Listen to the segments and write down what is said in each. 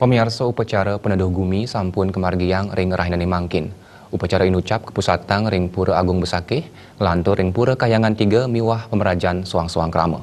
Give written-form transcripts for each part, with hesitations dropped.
Pemirsa upacara peneduh gumi sampun kemargiang ring rahinani mangkin. Upacara inucap kepusatang ring Pura Agung Besakih, ngelantur ring Pura Kayangan 3 miwah pemerajan suang-suang krama.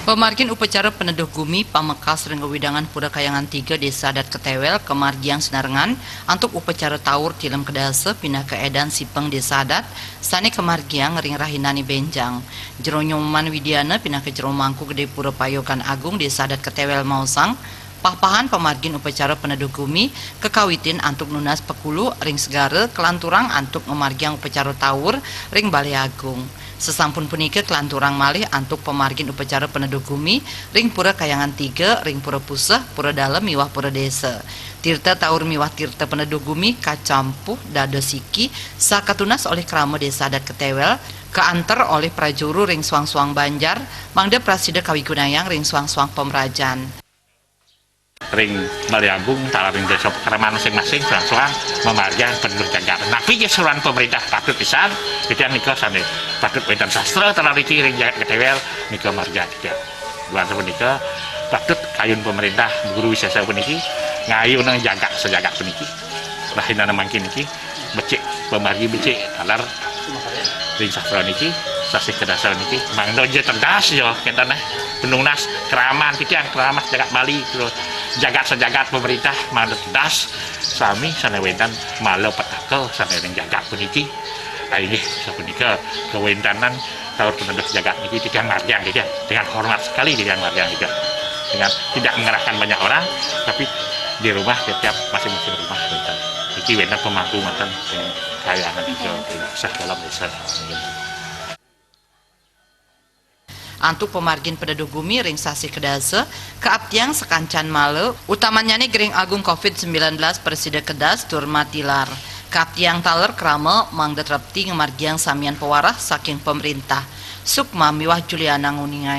Pemargin upacara peneduh gumi pamekas ring wewidangan Pura Kayangan 3 Desa Adat Ketewel kemargiang Senarengan antuk upacara taur tilem kedase pindah ke edan Sipeng Desa Adat sani kemargiang ring rahinani benjang jero nyoman Widiana pindah ke jero mangku gede Pura Payokan Agung Desa Adat Ketewel Mausang. Papahan pemargin upacara peneduh gumi kekawitin antuk nunas pekulu ring segara kelanturang antuk memargiang upacara taur ring Balai Agung. Sesampun punika kelanturang malih antuk pemargin upacara peneduh gumi ring Pura Kayangan 3 ring Pura Puseh Pura Dalem miwah Pura Desa. Tirta taur miwah tirta peneduh gumi kacampuh dado siki sakatunas oleh krama Desa Adat Ketewel keantar oleh prajuru ring suang-suang Banjar mangda prasida kawigunayang ring suang-suang pemerajan. Ring Balai Agung tala ring desa krama masing-masing suang-suang memargiang penduduk jagat. Tapi seruan pemerintah patut pisan kita nika sane patut wedan sastra tala riki ring jagat Ketewel nika marga tiga. Bulan punika patut kayun pemerintah guru wisata puniki ngayu nang jagat sejagat puniki. Rahinana mangkin niki becik pemargi becik talar ring sastra niki sasih kedasar niki mangdo je cerdas yo kentana penungnas keraman titian keramat jagat Bali terus jagat sejagat pemerintah mangdo cerdas sami sanewendan malo petakel sanewen jagat puniki ini sapunika kewentanan taur penduduk jagat niki titian margiang titian dengan hormat sekali titian margiang juga dengan tidak mengerahkan banyak orang tapi di rumah setiap masing-masing rumah titian iki wendan pemangku mantan kayangan juga sah dalam desa. Antuk pemargin peneduh gumi ring sasi kedase keaptiang sekancan malu utamanya nih gering agung COVID-19 Presida Kedas Durmatilar keaptiang taler krama mangda trepti ngemargiang samian pewarah saking pemerintah Sukma miwah Juliana nguningai.